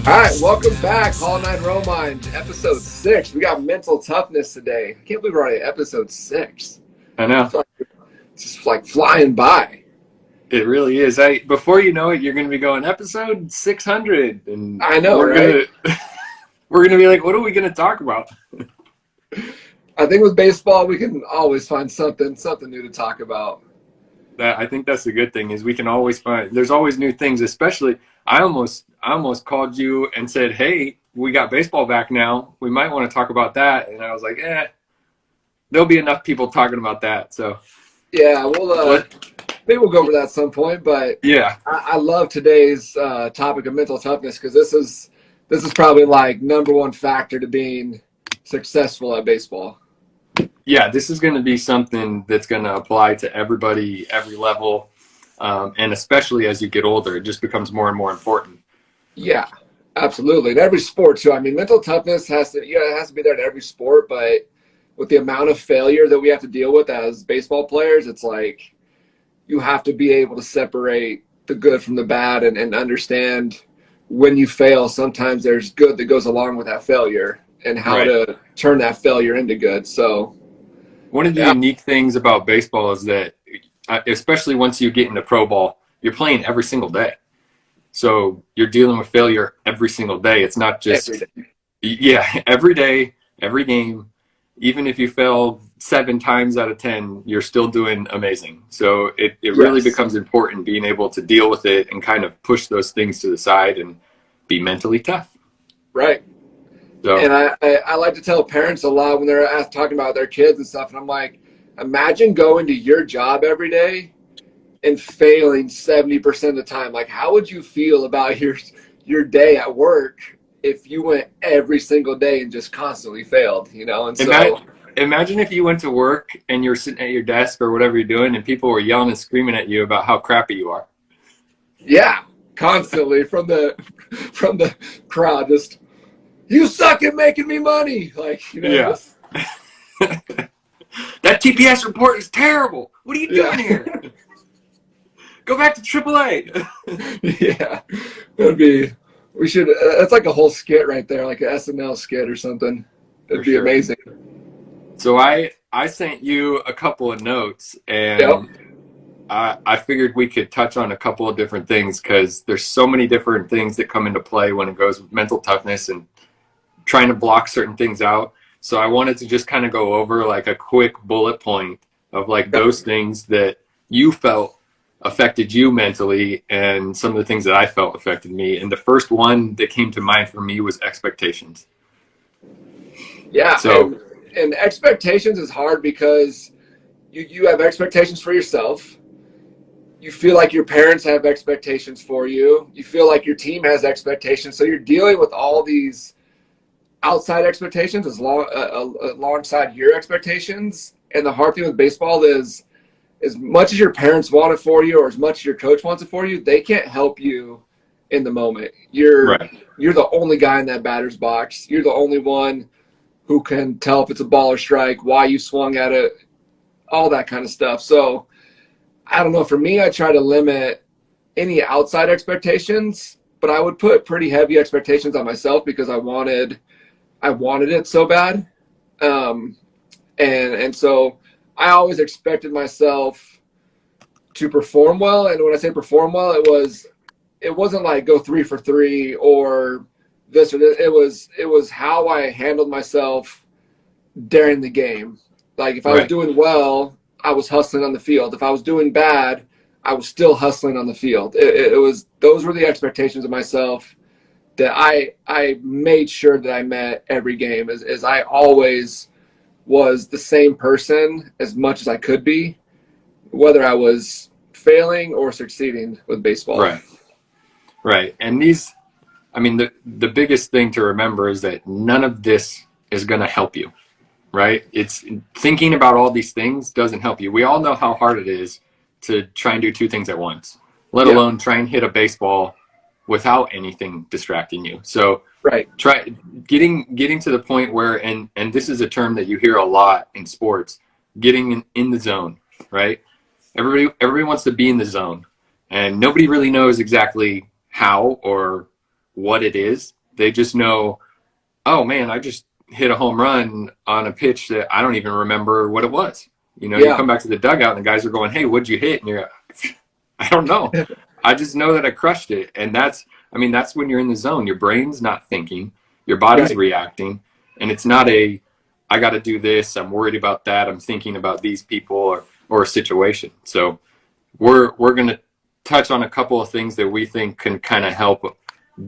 All right, welcome back, Hall 9 Romind, episode 6. We got mental toughness today. I can't believe we're already at episode 6. I know. It's just like flying by. It really is. Before you know it, you're going to be going episode 600, and I know, we're right? we're gonna be like, what are we going to talk about? I think with baseball, we can always find something new to talk about. I think that's the good thing is we can always find. There's always new things. Especially, I almost called you and said, hey, we got baseball back now. We might want to talk about that. And I was like, there'll be enough people talking about that. So yeah, maybe we'll go over that at some point. But yeah, I love today's topic of mental toughness because this is probably like number one factor to being successful at baseball. yeah, this is going to be something that's going to apply to everybody, every level, and especially as you get older, it just becomes more and more important. Yeah, absolutely. In every sport too. I mean, mental toughness it has to be there in every sport, but with the amount of failure that we have to deal with as baseball players, it's like you have to be able to separate the good from the bad and understand when you fail, sometimes there's good that goes along with that failure and how to turn that failure into good. So one of the unique things about baseball is that, especially once you get into pro ball, you're playing every single day. So you're dealing with failure every single day. It's not just, every day, every game. Even if you fail 7 times out of 10, you're still doing amazing. So it really becomes important being able to deal with it and kind of push those things to the side and be mentally tough. Right. So, and I like to tell parents a lot when they're talking about their kids and stuff. And I'm like, imagine going to your job every day and failing 70% of the time. Like, how would you feel about your day at work if you went every single day and just constantly failed, And so imagine if you went to work and you're sitting at your desk or whatever you're doing and people were yelling and screaming at you about how crappy you are. Yeah, constantly from the crowd, just, you suck at making me money. Like, Yeah. That TPS report is terrible. What are you doing here? Go back to AAA. Yeah, we should, that's like a whole skit right there, like an SNL skit or something. It'd be amazing. So I sent you a couple of notes, and I figured we could touch on a couple of different things because there's so many different things that come into play when it goes with mental toughness and trying to block certain things out. So I wanted to just kind of go over like a quick bullet point of like those things that you felt affected you mentally and some of the things that I felt affected me. And the first one that came to mind for me was expectations. Yeah. So, and expectations is hard because you have expectations for yourself. You feel like your parents have expectations for you. You feel like your team has expectations. So you're dealing with all these outside expectations alongside your expectations. And the hard thing with baseball is, as much as your parents want it for you or as much as your coach wants it for you, they can't help you in the moment. You're the only guy in that batter's box. You're the only one who can tell if it's a ball or strike, why you swung at it, all that kind of stuff. So I don't know. For me, I try to limit any outside expectations, but I would put pretty heavy expectations on myself because I wanted it so bad. And so I always expected myself to perform well. And when I say perform well, it wasn't like go 3 for 3 or this or this. It was how I handled myself during the game. Like if I was doing well, I was hustling on the field. If I was doing bad, I was still hustling on the field. Those were the expectations of myself that I made sure that I met every game, as I always was the same person as much as I could be, whether I was failing or succeeding with baseball. Right. And the biggest thing to remember is that none of this is going to help you, right? It's thinking about all these things doesn't help you. We all know how hard it is to try and do 2 things at once, let alone try and hit a baseball without anything distracting you. So try getting to the point where, and this is a term that you hear a lot in sports, getting in the zone, right? Everybody wants to be in the zone, and nobody really knows exactly how or what it is. They just know, oh man, I just hit a home run on a pitch that I don't even remember what it was. You know, you come back to the dugout and the guys are going, hey, what'd you hit? And you're like, I don't know. I just know that I crushed it. And that's when you're in the zone. Your brain's not thinking, your body's reacting, and it's not I got to do this, I'm worried about that, I'm thinking about these people or a situation. So we're going to touch on a couple of things that we think can kind of help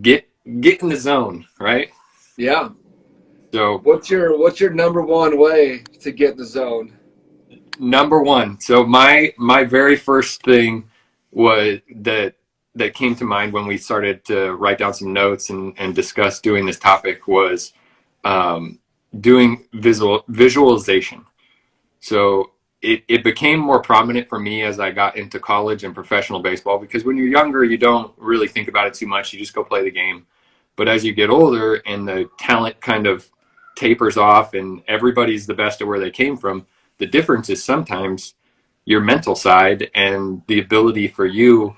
get in the zone, right? Yeah. So what's your number one way to get in the zone? Number one. So my very first thing was that came to mind when we started to write down some notes and discuss doing this topic was doing visualization. So it became more prominent for me as I got into college and professional baseball, because when you're younger, you don't really think about it too much. You just go play the game. But as you get older and the talent kind of tapers off and everybody's the best at where they came from, the difference is sometimes your mental side and the ability for you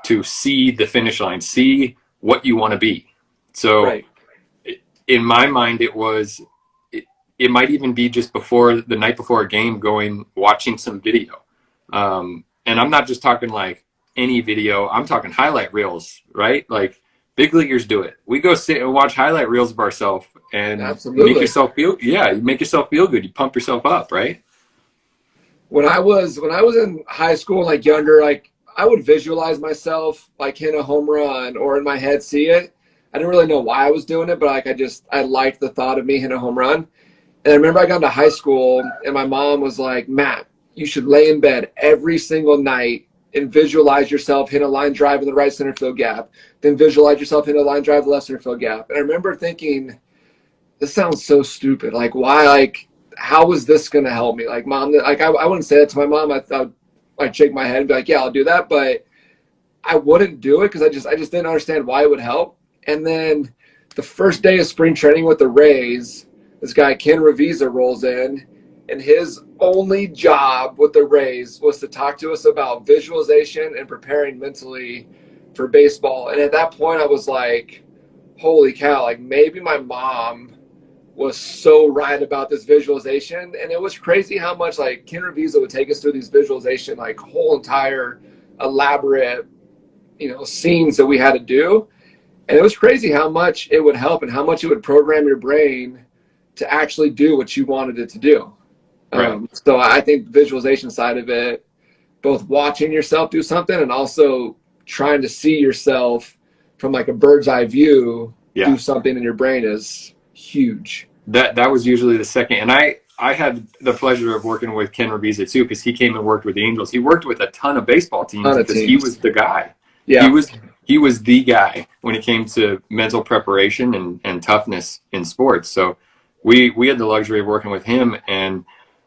to see the finish line, see what you want to be. So in my mind, it might even be just before the night before a game, watching some video. And I'm not just talking like any video, I'm talking highlight reels, right? Like big leaguers do it. We go sit and watch highlight reels of ourselves and make yourself feel good. You pump yourself up, right? When I was in high school, like younger, like I would visualize myself like hitting a home run or in my head see it. I didn't really know why I was doing it, but like I liked the thought of me hitting a home run. And I remember I got into high school and my mom was like, Matt, you should lay in bed every single night and visualize yourself hitting a line drive in the right center field gap. Then visualize yourself hitting a line drive in the left center field gap. And I remember thinking, this sounds so stupid. Like, why? Like, how is this going to help me? Like, Mom, like I wouldn't say that to my mom. I thought I'd shake my head and be like, yeah, I'll do that. But I wouldn't do it because I just didn't understand why it would help. And then the first day of spring training with the Rays, this guy, Ken Revisa, rolls in, and his only job with the Rays was to talk to us about visualization and preparing mentally for baseball. And at that point, I was like, holy cow, like maybe my mom was so right about this visualization. And it was crazy how much like Ken Revisa would take us through these visualization, like whole entire elaborate, scenes that we had to do. And it was crazy how much it would help and how much it would program your brain to actually do what you wanted it to do. Right. So I think the visualization side of it, both watching yourself do something and also trying to see yourself from like a bird's eye view do something in your brain is huge. That was usually the second. And I had the pleasure of working with Ken Revisa too, because he came and worked with the Angels. He worked with a ton of baseball teams because he was the guy. Yeah. He was the guy when it came to mental preparation and toughness in sports. So we had the luxury of working with him. And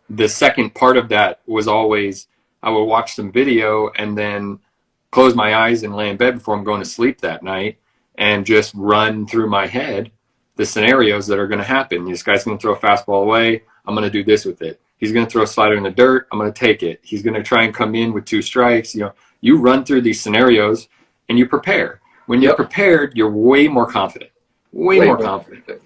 the second part of that was always I would watch some video and then close my eyes and lay in bed before I'm going to sleep that night and just run through my head the scenarios that are going to happen. This guy's going to throw a fastball away. I'm going to do this with it. He's going to throw a slider in the dirt. I'm going to take it. He's going to try and come in with 2 strikes. You run through these scenarios and you prepare. When you're prepared, you're way more confident. Way more confident.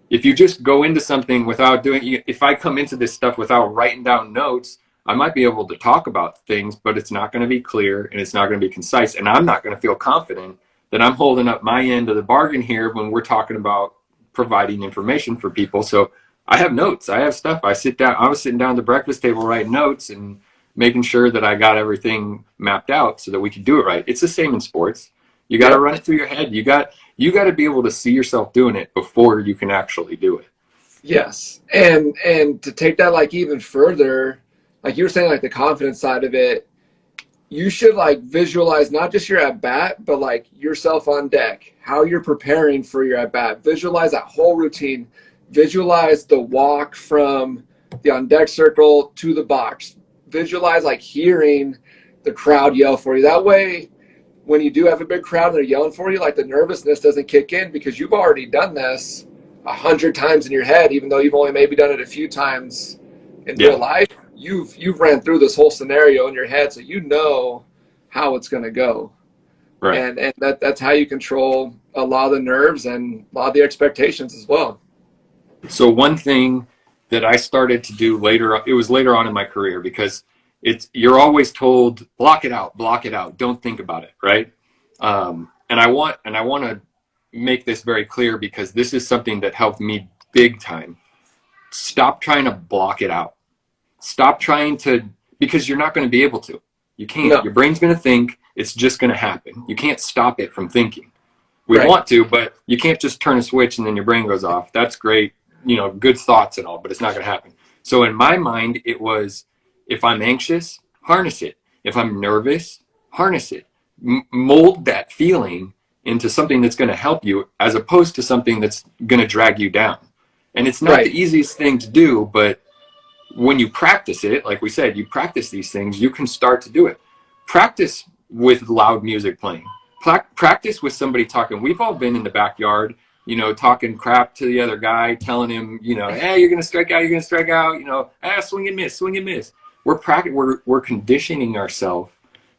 If you just go into something without if I come into this stuff without writing down notes, I might be able to talk about things, but it's not going to be clear and it's not going to be concise. And I'm not going to feel confident that I'm holding up my end of the bargain here when we're talking about providing information for people. So I have notes. I have stuff. I was sitting down at the breakfast table writing notes and making sure that I got everything mapped out so that we could do it right. It's the same in sports. You got to run it through your head. You got to be able to see yourself doing it before you can actually do it. Yes. And to take that like even further, like you were saying, like the confidence side of it, you should like visualize not just your at bat, but like yourself on deck, how you're preparing for your at bat. Visualize that whole routine. Visualize the walk from the on deck circle to the box. Visualize like hearing the crowd yell for you. That way, when you do have a big crowd and they're yelling for you, like the nervousness doesn't kick in because you've already done this 100 times in your head, even though you've only maybe done it a few times in real life. You've ran through this whole scenario in your head, so you know how it's going to go. Right. And that's how you control a lot of the nerves and a lot of the expectations as well. So one thing that I started to do later, it was later on in my career, because you're always told block it out, don't think about it, right? And I want to make this very clear, because this is something that helped me big time. Stop trying to block it out. Stop trying to, because you're not going to be able to. You can't. No. Your brain's going to think. It's just going to happen. You can't stop it from thinking. We Right. want to, but you can't just turn a switch and then your brain goes off. That's great, good thoughts and all, but it's not going to happen. So in my mind, it was, if I'm anxious, harness it. If I'm nervous, harness it. Mold that feeling into something that's going to help you, as opposed to something that's going to drag you down. And it's not Right. the easiest thing to do, but when you practice it, like we said, you practice these things, you can start to do it. Practice with loud music playing. Practice with somebody talking. We've all been in the backyard, talking crap to the other guy, telling him, hey, you're going to strike out, swing and miss. We're conditioning ourselves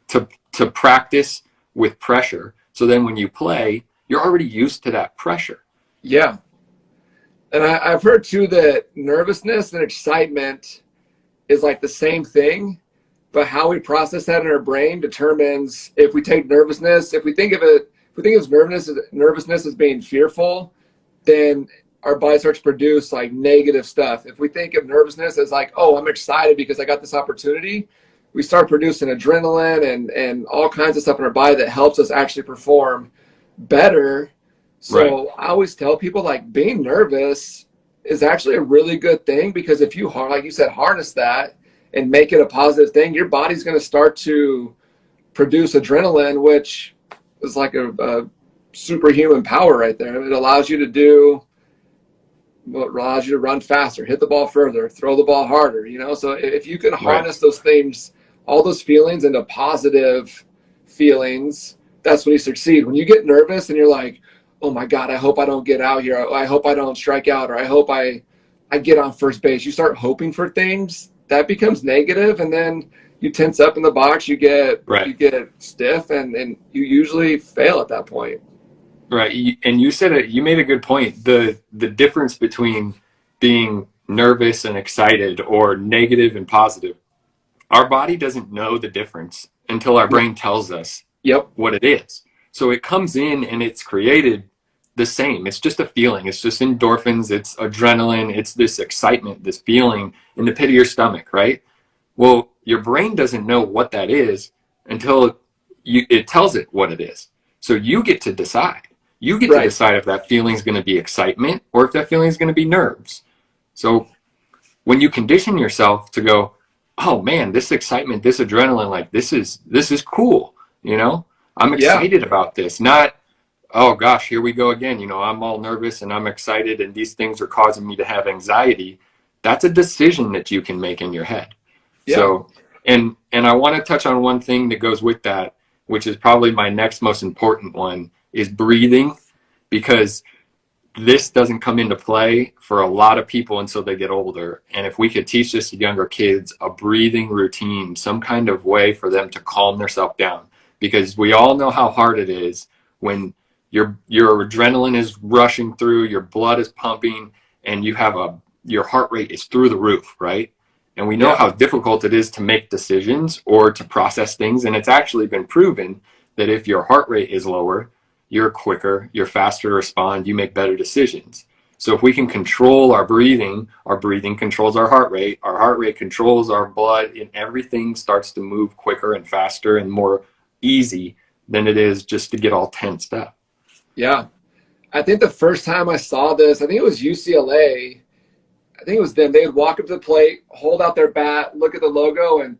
to practice with pressure. So then when you play, you're already used to that pressure. Yeah. And I've heard too that nervousness and excitement is like the same thing, but how we process that in our brain determines if we take nervousness, if we think of nervousness as being fearful, then our body starts to produce like negative stuff. If we think of nervousness as like, oh, I'm excited because I got this opportunity, we start producing adrenaline and all kinds of stuff in our body that helps us actually perform better. So Right. I always tell people, like, being nervous is actually a really good thing, because if you, like you said, harness that and make it a positive thing, your body's going to start to produce adrenaline, which is like a superhuman power right there. It allows you to do what allows you to run faster, hit the ball further, throw the ball harder, So if you can harness those things, all those feelings into positive feelings, that's when you succeed. When you get nervous and you're like, oh my God, I hope I don't get out here. I hope I don't strike out, or I hope I get on first base. You start hoping for things, that becomes negative, and then you tense up in the box, you get stiff, and you usually fail at that point. Right. And you made a good point. The difference between being nervous and excited, or negative and positive. Our body doesn't know the difference until our brain tells us what it is. So it comes in and it's created the same. It's just a feeling. It's just endorphins. It's adrenaline. It's this excitement, this feeling in the pit of your stomach, right? Well, your brain doesn't know what that is until it tells it what it is. So you get to decide. You get to decide if that feeling is going to be excitement or if that feeling is going to be nerves. So when you condition yourself to go, oh man, this excitement, this adrenaline, like this is cool. I'm excited about this. Not, oh gosh, here we go again. I'm all nervous and I'm excited and these things are causing me to have anxiety. That's a decision that you can make in your head. Yeah. So, and I want to touch on one thing that goes with that, which is probably my next most important one, is breathing, because this doesn't come into play for a lot of people until they get older. And if we could teach this to younger kids, a breathing routine, some kind of way for them to calm themselves down, because we all know how hard it is when your adrenaline is rushing through, your blood is pumping, and your heart rate is through the roof, right? And we know how difficult it is to make decisions or to process things. And it's actually been proven that if your heart rate is lower, you're quicker, you're faster to respond, you make better decisions. So if we can control our breathing controls our heart rate controls our blood, and everything starts to move quicker and faster and more easy than it is just to get all tensed up. Yeah. I think the first time I saw this, I think it was UCLA. I think it was them. They would walk up to the plate, hold out their bat, look at the logo, and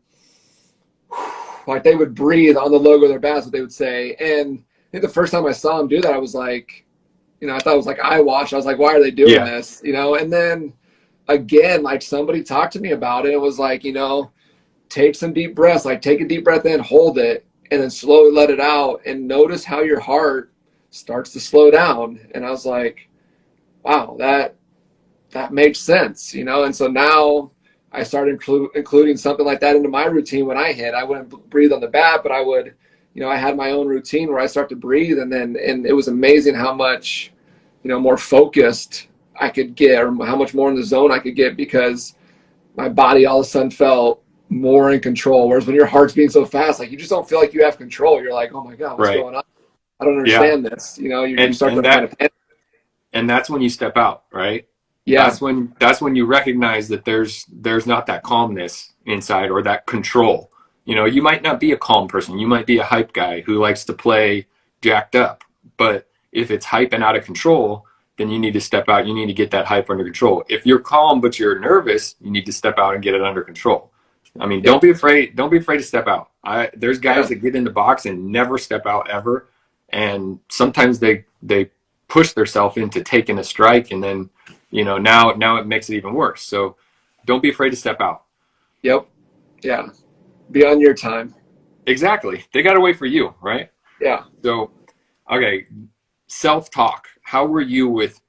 like they would breathe on the logo of their bat, is what they would say. And I think the first time I saw them do that, I was like, I thought it was like eye wash. I was like, why are they doing this? And then again, like somebody talked to me about it. It was like, take some deep breaths, like take a deep breath in, hold it, and then slowly let it out, and notice how your heart starts to slow down. And I was like, wow, that makes sense, And so now I started including something like that into my routine when I hit. I wouldn't breathe on the bat, but I would I had my own routine where I start to breathe, and it was amazing how much, more focused I could get, or how much more in the zone I could get, because my body all of a sudden felt more in control. Whereas when your heart's beating so fast, like, you just don't feel like you have control. You're like, oh my God, what's going on? I don't understand this. You start to kind of panic. And that's when you step out, right? Yeah. That's when you recognize that there's not that calmness inside, or that control. You might not be a calm person. You might be a hype guy who likes to play jacked up. But if it's hype and out of control, then you need to step out. You need to get that hype under control. If you're calm but you're nervous, you need to step out and get it under control. I mean, don't be afraid. Don't be afraid to step out. There's guys that get in the box and never step out ever. And sometimes they push themselves into taking a strike, and then, now it makes it even worse. So don't be afraid to step out. Yep. Yeah. Be on your time. Exactly. They got to wait for you, right? Yeah. So, okay. Self-talk. How were you with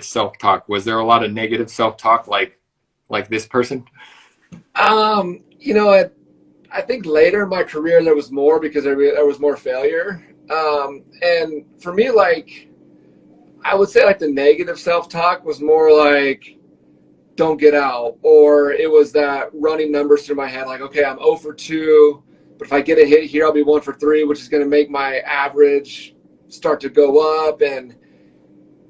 self-talk? Was there a lot of negative self-talk like this person? I think later in my career there was more, because there was more failure. And for me, like, I would say, like, the negative self-talk was more like, don't get out, or it was that running numbers through my head, like, okay, I'm 0 for 2, but if I get a hit here, I'll be 1 for 3, which is going to make my average start to go up.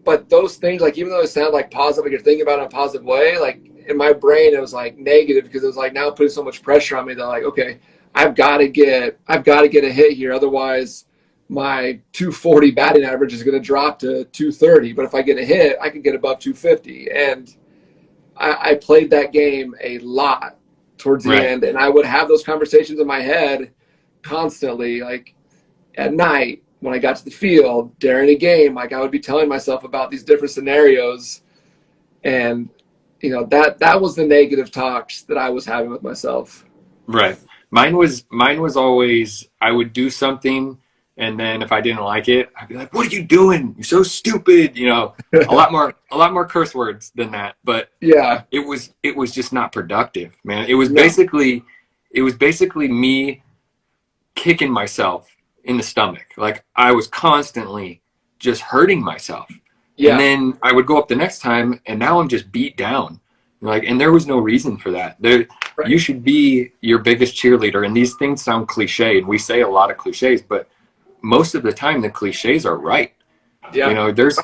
But those things, like, even though it sound like positive, like you're thinking about it in a positive way, like, in my brain it was like negative, because it was like now putting so much pressure on me that, like, okay, I've got to get a hit here, otherwise my 240 batting average is going to drop to 230. But if I get a hit, I can get above 250. And I played that game a lot towards the end, and I would have those conversations in my head constantly, like at night when I got to the field, during a game. Like, I would be telling myself about these different scenarios, and that was the negative talks that I was having with myself. Right. Mine was always, I would do something, and then if I didn't like it, I'd be like, "What are you doing? You're so stupid." A lot more curse words than that. But yeah, it was just not productive, man. It was basically me kicking myself in the stomach. Like, I was constantly just hurting myself. Yeah. And then I would go up the next time, and now I'm just beat down. And there was no reason for that. You should be your biggest cheerleader. And these things sound cliche, and we say a lot of cliches, but most of the time the cliches are right. Yeah. There's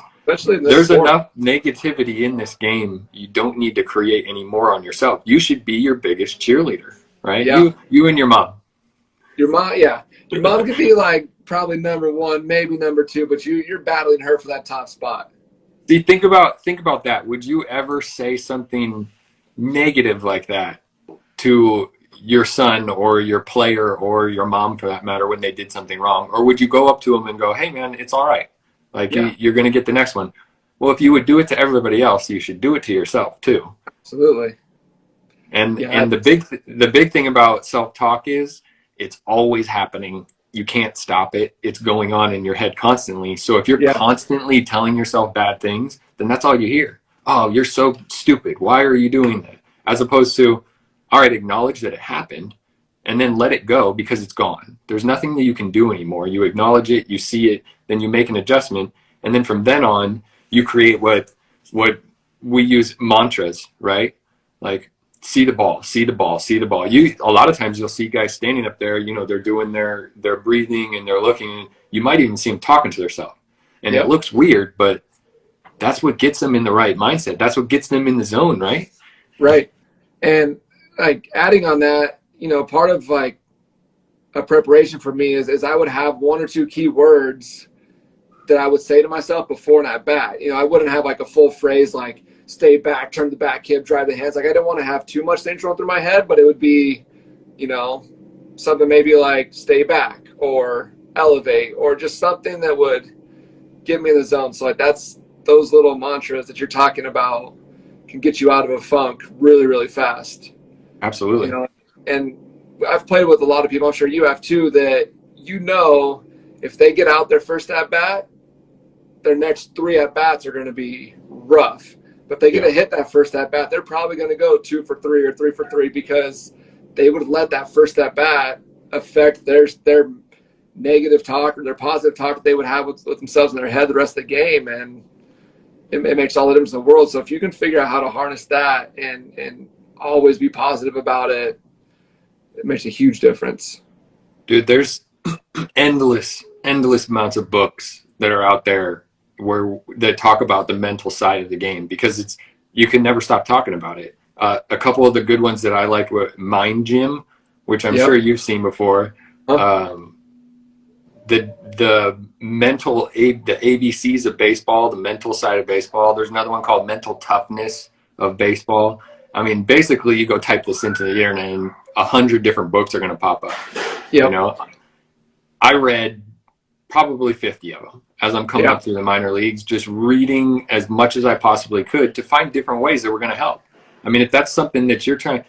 enough negativity in this game. You don't need to create any more on yourself. You should be your biggest cheerleader, right? Yeah. You and your mom. Your mom, yeah. Your mom could be like probably number 1, maybe number 2, but you're battling her for that top spot. See, think about that. Would you ever say something negative like that to your son or your player or your mom, for that matter, when they did something wrong? Or would you go up to them and go, "Hey man, it's all right. Like, you're going to get the next one." Well, if you would do it to everybody else, you should do it to yourself too. Absolutely. And the big thing about self-talk is it's always happening. You can't stop it. It's going on in your head constantly. So if you're constantly telling yourself bad things, then that's all you hear. "Oh, you're so stupid. Why are you doing that?" As opposed to, all right, acknowledge that it happened and then let it go, because it's gone. There's nothing that you can do anymore. You acknowledge it, you see it, then you make an adjustment. And then from then on, you create what we use mantras, right? Like, see the ball, see the ball, see the ball. A lot of times you'll see guys standing up there, they're doing their breathing and they're looking. You might even see them talking to themselves. And it looks weird, but that's what gets them in the right mindset. That's what gets them in the zone, right? Right. And like, adding on that, part of like a preparation for me is I would have 1 or 2 key words that I would say to myself before an at bat. I wouldn't have like a full phrase like stay back, turn the back hip, drive the hands. Like, I didn't want to have too much things run through my head, but it would be, something maybe like stay back or elevate, or just something that would get me in the zone. So like, that's those little mantras that you're talking about can get you out of a funk really, really fast. Absolutely. And I've played with a lot of people, I'm sure you have too, that if they get out their first at bat, their next 3 at bats are going to be rough. But if they get a hit that first at bat, they're probably going to go 2 for 3 or 3 for 3, because they would have let that first at bat affect their negative talk or their positive talk that they would have with themselves in their head the rest of the game. And it makes all the difference in the world. So if you can figure out how to harness that and always be positive about it, it makes a huge difference. Dude, there's endless amounts of books that are out there that talk about the mental side of the game, because you can never stop talking about it. A couple of the good ones that I liked were Mind Gym, which I'm sure you've seen before. The mental, the ABCs of baseball, the mental side of baseball. There's another one called Mental Toughness of Baseball. I mean, basically, you go type this into the internet and 100 different books are going to pop up. You know, I read probably 50 of them as I'm coming up through the minor leagues, just reading as much as I possibly could to find different ways that were going to help. I mean, if that's something that you're trying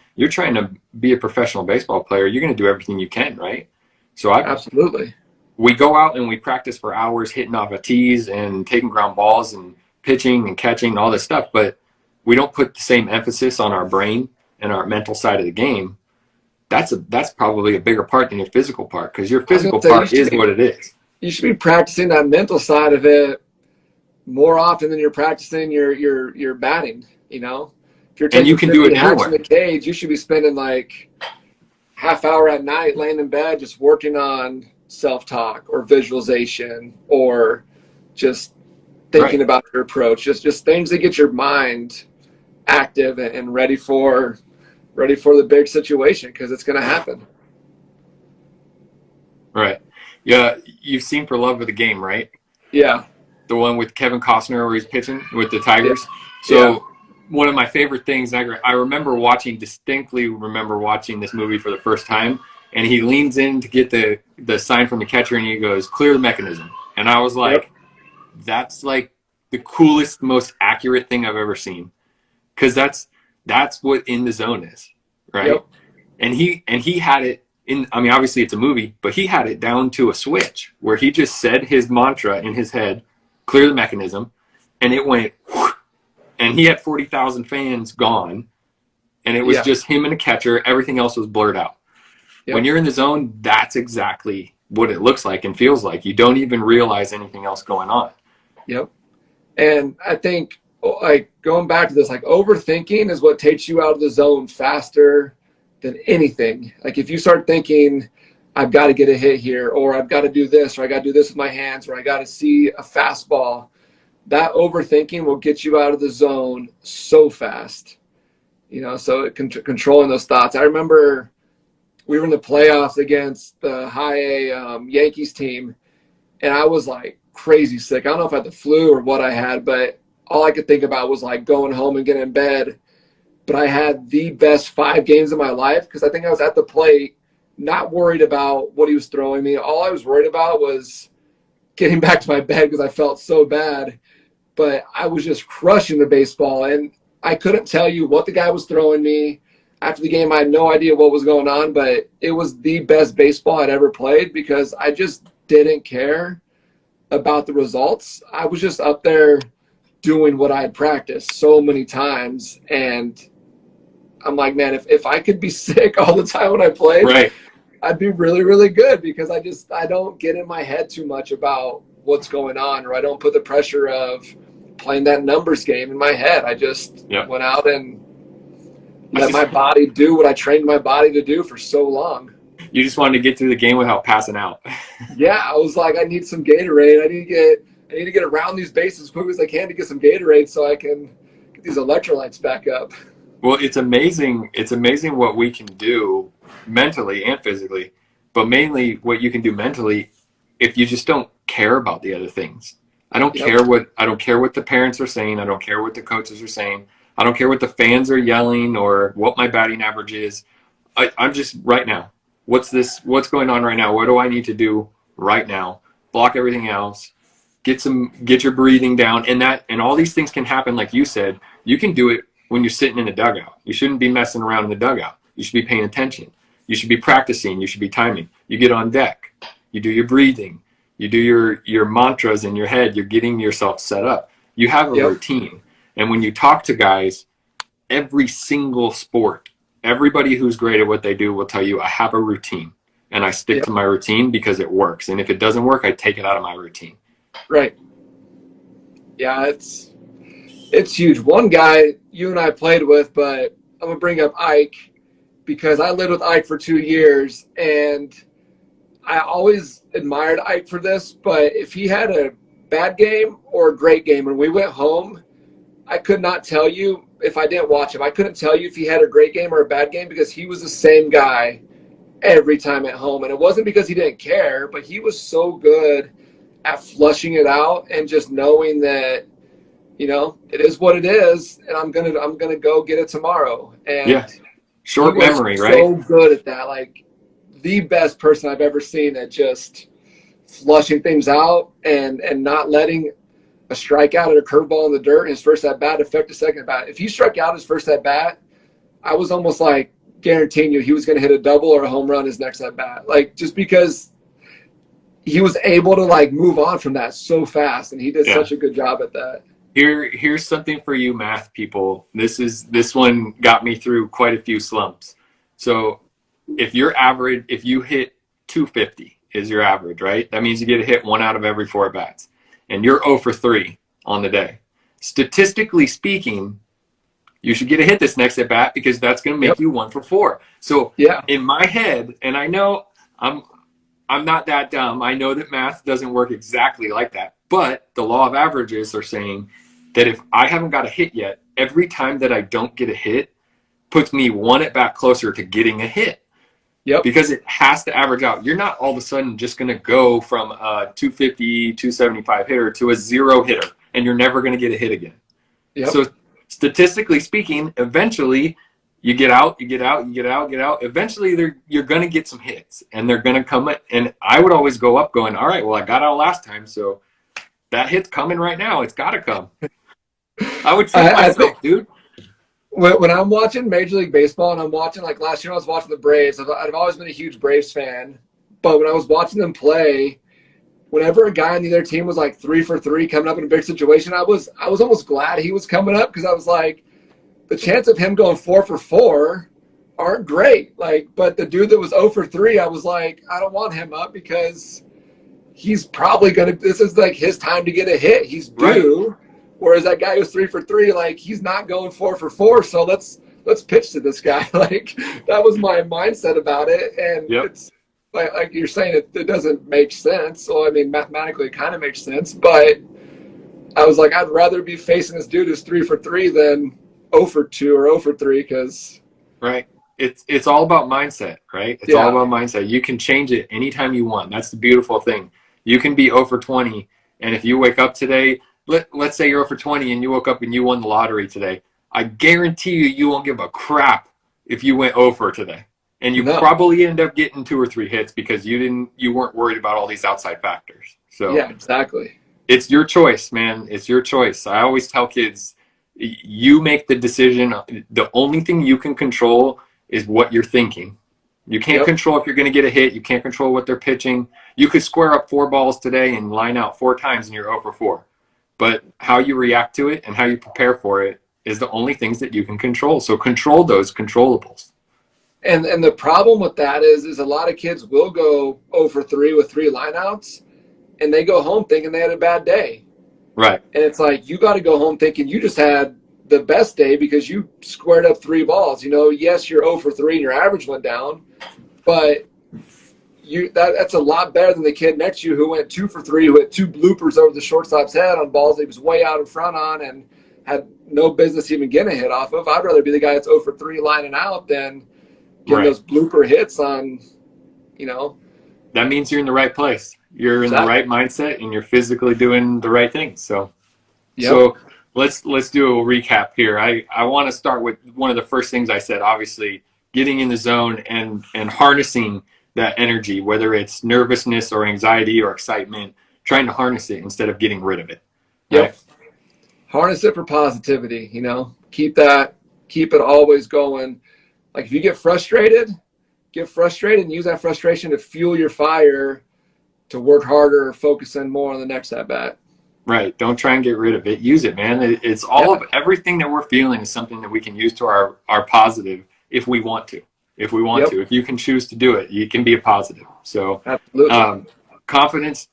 to be a professional baseball player, you're going to do everything you can, right? So absolutely. We go out and we practice for hours hitting off of tees and taking ground balls and pitching and catching and all this stuff, but we don't put the same emphasis on our brain and our mental side of the game. That's probably a bigger part than your physical part, because your physical part is what it is. You should be practicing that mental side of it more often than you're practicing your batting. You know, if you're taking you can do it in the cage, you should be spending like half hour at night laying in bed just working on self-talk or visualization or just thinking about your approach. Just things that get your mind active and ready for the big situation, because it's going to happen. Right. Yeah. You've seen For Love of the Game, right? Yeah. The one with Kevin Costner where he's pitching with the Tigers. Yeah. So one of my favorite things, I distinctly remember watching this movie for the first time, and he leans in to get the sign from the catcher and he goes, "Clear the mechanism." And I was like, that's like the coolest, most accurate thing I've ever seen. Because that's what in the zone is, right? And he had it in. I mean, obviously it's a movie, but he had it down to a switch where he just said his mantra in his head, "Clear the mechanism," and it went, whoosh, and he had 40,000 fans gone, and it was just him and a catcher. Everything else was blurred out. When you're in the zone, that's exactly what it looks like and feels like. You don't even realize anything else going on. And I think, like, going back to this, like, overthinking is what takes you out of the zone faster than anything. Like, if you start thinking, I've got to get a hit here, or I've got to do this, or I got to do this with my hands, or I got to see a fastball, that overthinking will get you out of the zone so fast. You know, so controlling those thoughts. I remember we were in the playoffs against the high A Yankees team, and I was like crazy sick. I don't know if I had the flu or what I had, but all I could think about was like going home and getting in bed. But I had the best 5 games of my life, because I think I was at the plate, not worried about what he was throwing me. All I was worried about was getting back to my bed because I felt so bad. But I was just crushing the baseball, and I couldn't tell you what the guy was throwing me. After the game, I had no idea what was going on, but it was the best baseball I'd ever played, because I just didn't care about the results. I was just up there doing what I had practiced so many times, and I'm like, man, if I could be sick all the time when I played, I'd be really, really good, because I don't get in my head too much about what's going on, or I don't put the pressure of playing that numbers game in my head. I just went out and let my body do what I trained my body to do for so long. You just wanted to get through the game without passing out. I was like, I need some Gatorade. I need to get around these bases as quick as I can to get some Gatorade so I can get these electrolytes back up. Well, it's amazing. It's amazing what we can do mentally and physically, but mainly what you can do mentally if you just don't care about the other things. I don't care what the parents are saying. I don't care what the coaches are saying. I don't care what the fans are yelling or what my batting average is. I'm just right now. What's going on right now? What do I need to do right now? Block everything else. Get your breathing down, and all these things can happen. Like you said, you can do it when you're sitting in the dugout. You shouldn't be messing around in the dugout. You should be paying attention. You should be practicing. You should be timing. You get on deck. You do your breathing. You do your mantras in your head. You're getting yourself set up. You have a routine. And when you talk to guys, every single sport, everybody who's great at what they do will tell you, I have a routine. and I stick to my routine because it works. And if it doesn't work, I take it out of my routine. Right. Yeah, it's huge. One guy you and I played with, but I'm gonna bring up Ike because I lived with Ike for 2 years, and I always admired Ike for this. But if he had a bad game or a great game, and we went home, I could not tell you if I didn't watch him. I couldn't tell you if he had a great game or a bad game because he was the same guy every time at home. And it wasn't because he didn't care, but he was so good at flushing it out and just knowing that, you know, it is what it is, and I'm gonna go get it tomorrow. And short memory, right? So good at that, like the best person I've ever seen at just flushing things out and not letting a strikeout or a curveball in the dirt in his first at bat affect his second at bat. If he struck out his first at bat, I was almost like guaranteeing you he was going to hit a double or a home run his next at bat, like just because he was able to like move on from that so fast, and he did such a good job at that. Here's something for you math people. This one got me through quite a few slumps. So if you hit 250 is your average, right? That means you get a hit 1 out of every 4 bats, and you're 0 for 3 on the day. Statistically speaking, you should get a hit this next at bat because that's going to make you 1 for 4. So in my head, and I know I'm not that dumb. I know that math doesn't work exactly like that, but the law of averages are saying that if I haven't got a hit yet, every time that I don't get a hit puts me 1 at bat closer to getting a hit. Because it has to average out. You're not all of a sudden just going to go from a 250, 275 hitter to a 0 hitter, and you're never going to get a hit again. So statistically speaking, eventually you get out. Eventually you're going to get some hits, and they're going to come. And I would always go up going, all right, well, I got out last time, so that hit's coming right now. It's got to come. I would trick myself, dude. When I'm watching Major League Baseball and I'm watching, like last year I was watching the Braves, I've always been a huge Braves fan. But when I was watching them play, whenever a guy on the other team was like 3 for 3 coming up in a big situation, I was almost glad he was coming up because I was like, the chance of him going 4 for 4 aren't great. Like, but the dude that was 0 for 3, I was like, I don't want him up because he's probably this is like his time to get a hit. He's due. Right. Whereas that guy who's 3 for 3, like he's not going 4 for 4. So let's pitch to this guy. Like that was my mindset about it. And it's like you're saying, it doesn't make sense. So I mean, mathematically, it kind of makes sense. But I was like, I'd rather be facing this dude who's 3 for 3 than 0 for 2 or 0 for 3 because it's all about mindset, right? It's all about mindset. You can change it anytime you want. That's the beautiful thing. You can be 0 for 20, and if you wake up today. Let's say you're 0 for 20 and you woke up and you won the lottery today. I guarantee you won't give a crap if you went 0 for today. And you probably end up getting 2 or 3 hits because you weren't worried about all these outside factors. So yeah, exactly. It's your choice, man. It's your choice. I always tell kids, you make the decision. The only thing you can control is what you're thinking. You can't control if you're going to get a hit. You can't control what they're pitching. You could square up 4 balls today and line out 4 times and you're 0 for 4. But how you react to it and how you prepare for it is the only things that you can control. So control those controllables. And the problem with that is a lot of kids will go 0 for 3 with 3 lineouts, and they go home thinking they had a bad day. Right. And it's like you got to go home thinking you just had the best day because you squared up 3 balls. You know, yes, you're 0 for 3 and your average went down, but that's a lot better than the kid next to you who went 2 for 3, who had 2 bloopers over the shortstop's head on balls that he was way out in front on and had no business even getting a hit off of. I'd rather be the guy that's 0 for 3 lining out than getting those blooper hits on, you know. That means you're in the right place. You're in the right mindset and you're physically doing the right things. So, so let's do a recap here. I want to start with one of the first things I said, obviously, getting in the zone and harnessing that energy, whether it's nervousness or anxiety or excitement, trying to harness it instead of getting rid of it. Right? Harness it for positivity, you know, keep it always going. Like if you get frustrated and use that frustration to fuel your fire to work harder or focus in more on the next at bat. Right. Don't try and get rid of it. Use it, man. It's all of everything that we're feeling is something that we can use to our positive if we want to. if we want to. If you can choose to do it, you can be a positive. So absolutely. Confidence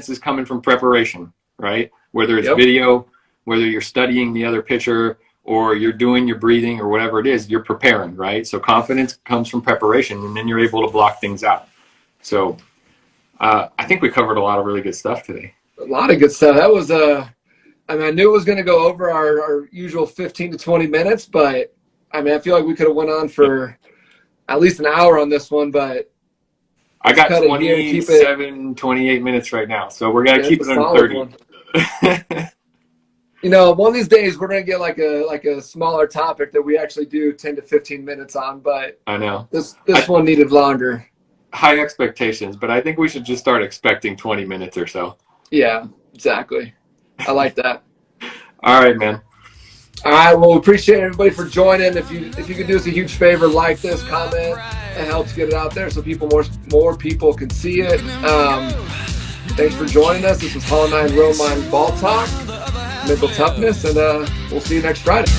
is coming from preparation, right? Whether it's video, whether you're studying the other pitcher, or you're doing your breathing or whatever it is, you're preparing, right? So confidence comes from preparation, and then you're able to block things out. So I think we covered a lot of really good stuff today. A lot of good stuff. That was I mean, I knew it was going to go over our usual 15 to 20 minutes, but I mean, I feel like we could have went on for at least an hour on this one, but I got 28 minutes right now, so we're going to keep it under 30. You know, one of these days we're going to get like a smaller topic that we actually do 10 to 15 minutes on, but I know this one needed longer. High expectations, but I think we should just start expecting 20 minutes or so. Yeah, exactly. I like that. All right, man. All right, well, we appreciate everybody for joining. If you could do us a huge favor, like this, comment. It helps get it out there so more people can see it. Thanks for joining us. This was Hall 9 Real Mind Ball Talk, Mental Toughness, and we'll see you next Friday.